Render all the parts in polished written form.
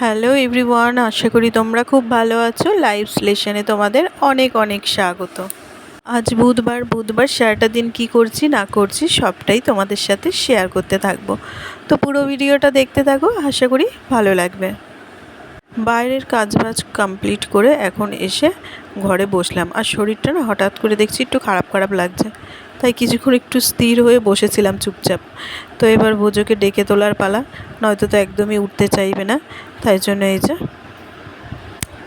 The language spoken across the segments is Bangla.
হ্যালো এভরিওয়ান, আশা করি তোমরা খুব ভালো আছো। লাইভ লেসনে তোমাদের অনেক অনেক স্বাগত। আজ বুধবার সারাটা দিন কি করছি না করছি সবটাই তোমাদের সাথে শেয়ার করতে থাকবো। তো পুরো ভিডিওটা দেখতে থাকো, আশা করি ভালো লাগবে। বাইরের কাজবাজ কমপ্লিট করে এখন এসে ঘরে বসলাম, আর শরীরটা না হঠাৎ করে দেখছি একটু খারাপ খারাপ লাগছে, তাই কিছুক্ষণ একটু স্থির হয়ে বসেছিলাম চুপচাপ। তো এবার বোঝোকে ডেকে তোলার পালা, নয়তো তো একদমই উঠতে চাইবে না। তাই জন্য এই যে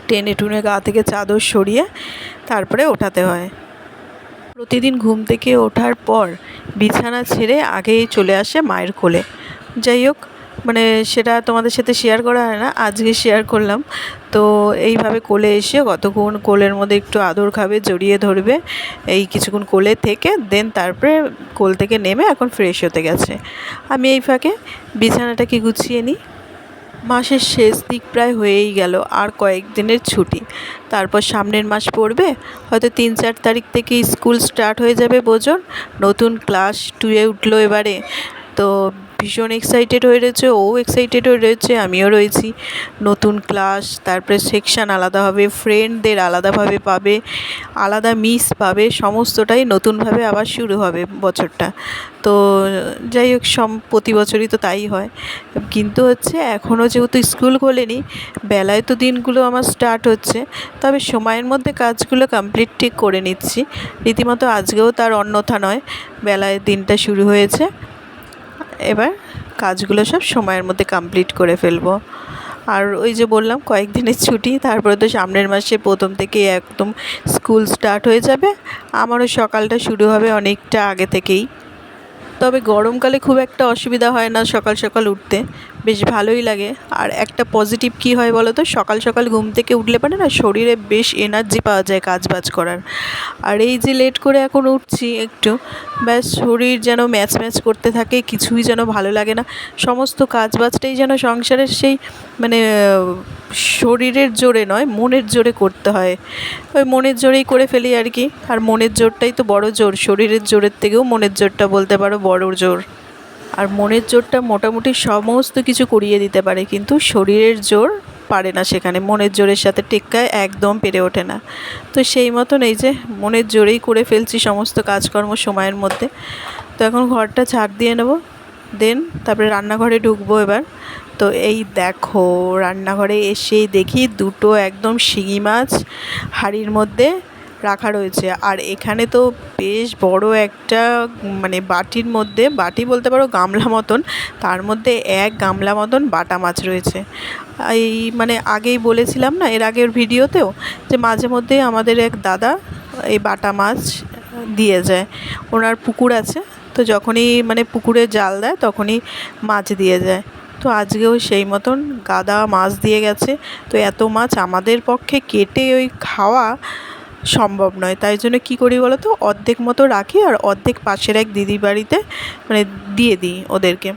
টেনে টুনে গা থেকে চাদর সরিয়ে তারপরে ওঠাতে হয়। প্রতিদিন ঘুম থেকে ওঠার পর বিছানা ছেড়ে আগেই চলে আসে মায়ের কোলে। যাই হোক, সেটা তোমাদের সাথে শেয়ার করা হয় না, আজকে শেয়ার করলাম। তো এইভাবে কোলে এসে কতক্ষণ কোলের মধ্যে একটু আদর খাবে, জড়িয়ে ধরবে, এই কিছুক্ষণ কোলে থেকে দেন তারপরে কোল থেকে নেমে এখন ফ্রেশ হতে গেছে। আমি এই ফাঁকে বিছানাটাকে গুছিয়ে নিই। মাসের শেষ দিক প্রায় হয়েই গেল, আর কয়েকদিনের ছুটি, তারপর সামনের মাস পড়বে, হয়তো 3-4 তারিখ থেকে স্কুল স্টার্ট হয়ে যাবে বোঝোর। নতুন ক্লাস 2-এ উঠলো এবারে, তো ভীষণ এক্সাইটেড হয়ে রয়েছে, ও এক্সাইটেড হয়ে রয়েছে, আমিও রয়েছি। নতুন ক্লাস, তারপরে সেকশান আলাদা হবে, ফ্রেন্ডদের আলাদাভাবে পাবে, আলাদা মিস পাবে, সমস্তটাই নতুনভাবে আবার শুরু হবে বছরটা। তো যাই হোক, প্রতি বছরই তো তাই হয়, কিন্তু এখনও যেহেতু স্কুল খোলেনি, বেলায় তো দিনগুলো আমার স্টার্ট হচ্ছে, তবে সময়ের মধ্যে কাজগুলো কমপ্লিট ঠিক করে নিচ্ছি। রীতিমতো আজকেও তার অন্যথা নয়, বেলায় দিনটা শুরু হয়েছে, এবার কাজগুলো সব সময়ের মধ্যে কমপ্লিট করে ফেলবো। আর ওই যে বললাম কয়েকদিনের ছুটি, তারপরে তো সামনের মাসে প্রথম থেকে একদম স্কুল স্টার্ট হয়ে যাবে। আমারও সকালটা শুরু হবে অনেকটা আগে থেকেই। তবে গরমকালে খুব একটা অসুবিধা হয় না সকাল সকাল উঠতে, বেশ ভালোই লাগে। আর একটা পজিটিভ কী হয় বলো তো, সকাল সকাল ঘুম থেকে উঠলে পারে না, শরীরে বেশ এনার্জি পাওয়া যায় কাজবাজ করার। আর এই যে লেট করে এখন উঠছি একটু, ব্যাস শরীর যেন ম্যাচ ম্যাচ করতে থাকে, কিছুই যেন ভালো লাগে না। সমস্ত কাজবাজটাই যেন সংসারের সেই শরীরের জোরে নয়, মনের জোরে করতে হয়। ওই মনের জোরেই করে ফেলি আর কি। আর মনের জোরটাই তো বড় জোর, শরীরের জোরের থেকেও মনের জোরটা বলতে পারো বড় জোর। আর মনের জোরটা মোটামুটি সমস্ত কিছু করিয়ে দিতে পারে, কিন্তু শরীরের জোর পারে না, সেখানে মনের জোরের সাথে টেক্কায় একদম পেরে ওঠে না। তো সেই মতন এই যে মনের জোরেই করে ফেলছি সমস্ত কাজকর্ম সময়ের মধ্যে। তো এখন ঘরটা ঝাড় দিয়ে নেব, দেন তারপরে রান্নাঘরে ঢুকবো এবার। তো এই দেখো, রান্নাঘরে এসেই দেখি দুটো একদম শিঙি মাছ হাঁড়ির মধ্যে রাখা রয়েছে। আর এখানে তো বেশ বড় একটা বাটির মধ্যে, বাটি বলতে পারো গামলা মতন, তার মধ্যে 1 গামলা মতন বাটা মাছ রয়েছে। এই আগেই বলেছিলাম না এর আগের ভিডিওতেও, যে মাঝে মধ্যে আমাদের এক দাদা এই বাটা মাছ দিয়ে যায়, ওনার পুকুর আছে, তো যখনই পুকুরে জাল দেয় তখনই মাছ দিয়ে যায়। তো আজকেও সেই মতন গাদা মাছ দিয়ে গেছে। তো এত মাছ আমাদের পক্ষে কেটে ওই খাওয়া সম্ভব নয়, তাই জন্য কী করি বলো তো, অর্ধেক মতো রাখি আর অর্ধেক পাশের এক দিদির বাড়িতে দিয়ে দিই ওদেরকে।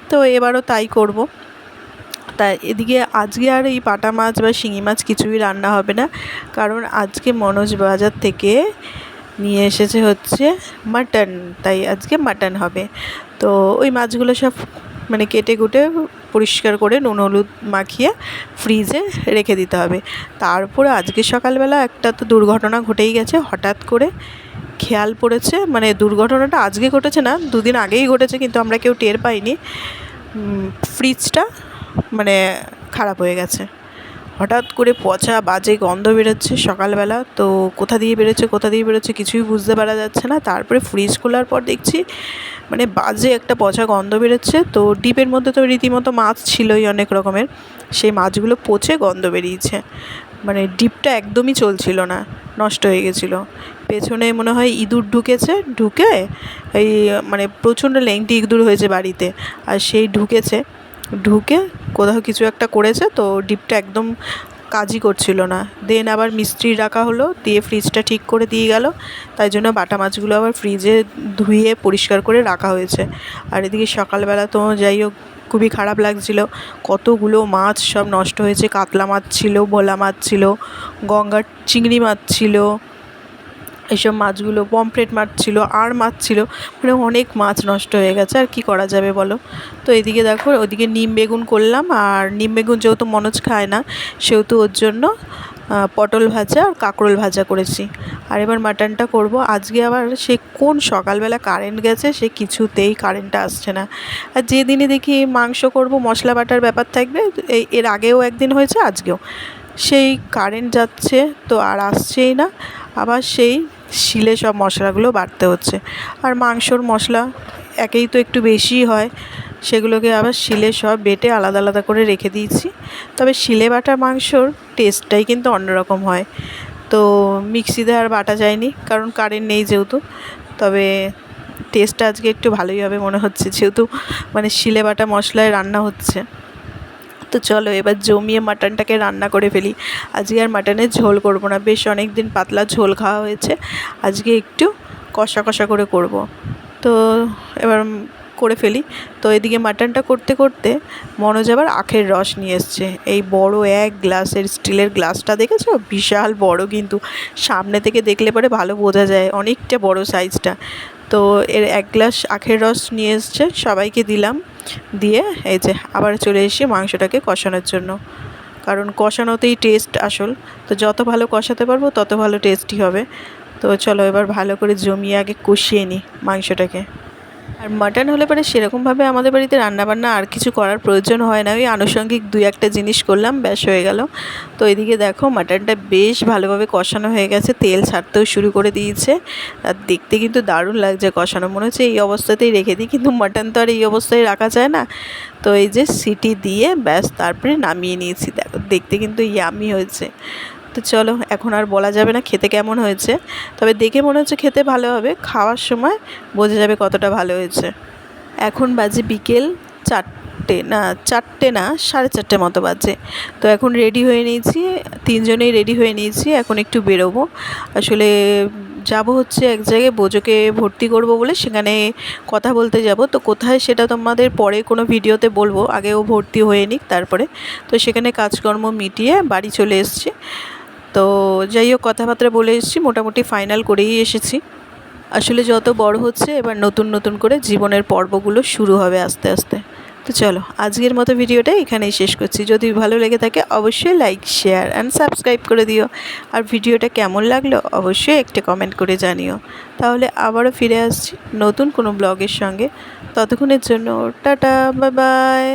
তো এবারও তাই করব। তাই এদিকে আজকে আর এই বাটা মাছ বা শিঙি মাছ কিছুই রান্না হবে না, কারণ আজকে মনোজ বাজার থেকে নিয়ে এসেছে মাটন, তাই আজকে মাটন হবে। তো ওই মাছগুলো সব কেটে কুটে পরিষ্কার করে নুন হলুদ মাখিয়ে ফ্রিজে রেখে দিতে হবে। তারপরে আজকে সকালবেলা একটা তো দুর্ঘটনা ঘটেই গেছে, হঠাৎ করে খেয়াল পড়েছে, দুর্ঘটনাটা আজকে ঘটেছে না, 2 দিন আগেই ঘটেছে, কিন্তু আমরা কেউ টের পাইনি। ফ্রিজটা খারাপ হয়ে গেছে, হঠাৎ করে পচা বাজে গন্ধ বেরোচ্ছে সকালবেলা। তো কোথা দিয়ে বেরোচ্ছে কিছুই বুঝতে পারা যাচ্ছে না। তারপরে ফ্রিজ খোলার পর দেখছি বাজে একটা পচা গন্ধ বেরোচ্ছে। তো ডিপের মধ্যে তো রীতিমতো মাছ ছিলই অনেক রকমের, সেই মাছগুলো পচে গন্ধ বেরিয়েছে, ডিপটা একদমই চলছিল না, নষ্ট হয়ে গেছিলো। পেছনে মনে হয় ইঁদুর ঢুকে এই প্রচণ্ড লেংটি ইঁদুর হয়েছে বাড়িতে, আর সেই ঢুকে কোথাও কিছু একটা করেছে, তো ডিপটা একদম কাজই করছিল না। দেন আবার মিস্ত্রি রাখা হলো, দিয়ে ফ্রিজটা ঠিক করে দিয়ে গেল। তাই জন্য বাটা মাছগুলো আবার ফ্রিজে ধুয়ে পরিষ্কার করে রাখা হয়েছে। আর এদিকে সকালবেলা তো যাই হোক খুবই খারাপ লাগছিল, কতগুলো মাছ সব নষ্ট হয়েছে। কাতলা মাছ ছিল, ভোলা মাছ ছিল, গঙ্গার চিংড়ি মাছ ছিল, এইসব মাছগুলো পমফ্রেট মাছ ছিল, আর মাছ ছিল, মানে অনেক মাছ নষ্ট হয়ে গেছে। আর কি করা যাবে বলো। তো এদিকে দেখো, ওদিকে নিম বেগুন করলাম, আর নিম বেগুন যেহেতু মনোজ খায় না সেহেতু ওর জন্য পটল ভাজা আর কাঁকরোল ভাজা করেছি। আর এবার মাটনটা করব। আজকে আবার সে কোন সকালবেলা কারেন্ট গেছে, সে কিছুতেই কারেন্টটা আসছে না। আর যেদিনই দেখি মাংস করব মশলা বাটার ব্যাপার থাকবে, এর আগেও একদিন হয়েছে, আজকেও সেই কারেন্ট যাচ্ছে তো আর আসছেই না। আবার সেই শিলে সব মশলাগুলো বাটতে হচ্ছে। আর মাংসর মশলা একেই তো একটু বেশিই হয়, সেগুলোকে আবার শিলে সব বেটে আলাদা আলাদা করে রেখে দিয়েছি। তবে শিলে বাটা মাংসর টেস্টটাই কিন্তু অন্যরকম হয়। তো মিক্সিতে আর বাটা যায়নি, কারণ কারেন্ট নেই যেহেতু। তবে টেস্টটা আজকে একটু ভালোই হবে মনে হচ্ছে, যেহেতু মানে শিলে বাটা মশলায় রান্না হচ্ছে। তো চলো এবার জমিয়ে মাটনটাকে রান্না করে ফেলি। আজকে আর মাটনের ঝোল করব না, বেশ অনেক দিন পাতলা ঝোল খাওয়া হয়েছে, আজকে একটু কষা কষা করে করব। তো এবার করে ফেলি। তো এদিকে মাটনটা করতে করতে মনোজ আবার আখের রস নিয়ে এসছে। এই বড় এক গ্লাসের, স্টিলের গ্লাসটা দেখেছো, বিশাল বড়, কিন্তু সামনে থেকে দেখলে পরে ভালো বোঝা যায়, অনেকটা বড় সাইজটা। তো এর এক গ্লাস আখের রস নিয়ে এসছে, সবাইকে দিলাম। দিয়ে এই যে আবার চলে এসে মাংসটাকে কষানোর জন্য, কারণ কষানোতেই টেস্ট আসল। তো যত ভালো কষাতে পারবো তত ভালো টেস্টি হবে। তো চলো এবার ভালো করে জমিয়ে আগে কষিয়ে নিই মাংসটাকে। আর মাটন হলে পরে সেরকমভাবে আমাদের বাড়িতে রান্নাবান্না আর কিছু করার প্রয়োজন হয় না, ওই আনুষঙ্গিক দুই একটা জিনিস করলাম, ব্যাস হয়ে গেল। তো এদিকে দেখো মাটনটা বেশ ভালোভাবে কষানো হয়ে গেছে, তেল ছাড়তেও শুরু করে দিয়েছে। আর দেখতে কিন্তু দারুণ লাগছে কষানো, মনে হচ্ছে এই অবস্থাতেই রেখে দিই, কিন্তু মাটন তো আর এই অবস্থায় রাখা যায় না। তো এই যে সিটি দিয়ে ব্যাস তারপরে নামিয়ে নিয়েছি। দেখো দেখতে কিন্তু ইয়ামি হয়েছে। তো চলো এখন আর বলা যাবে না খেতে কেমন হয়েছে, তবে দেখে মনে হচ্ছে খেতে ভালো হবে, খাওয়ার সময় বোঝা যাবে কতটা ভালো হয়েছে। এখন বাজে বিকেল 4টে, না 4টে না 4:30 মতো বাজে। তো এখন রেডি হয়ে নিয়েছি, তিনজনেই রেডি হয়ে নিয়েছি, এখন একটু বেরোবো। আসলে যাব হচ্ছে এক জায়গায়, বোজোকে ভর্তি করব বলে সেখানে কথা বলতে যাব। তো কোথায় সেটা তোমাদের পরে কোনো ভিডিওতে বলবো, আগে ও ভর্তি হয়ে নিক তারপরে। তো সেখানে কাজকর্ম মিটিয়ে বাড়ি চলে এসেছি। তো যাই হোক, কথাবার্তা বলে এসেছি, মোটামুটি ফাইনাল করেই এসেছি। আসলে যত বড় হচ্ছে এবার নতুন নতুন করে জীবনের পর্বগুলো শুরু হবে আস্তে আস্তে। তো চলো আজকের মতো ভিডিওটা এখানেই শেষ করছি। যদি ভালো লেগে থাকে অবশ্যই লাইক, শেয়ার অ্যান্ড সাবস্ক্রাইব করে দিও। আর ভিডিওটা কেমন লাগলো অবশ্যই একটা কমেন্ট করে জানিও। তাহলে আবারও ফিরে আসছি নতুন কোনো ব্লগের সঙ্গে। ততক্ষণের জন্য টাটা, বাই বাই।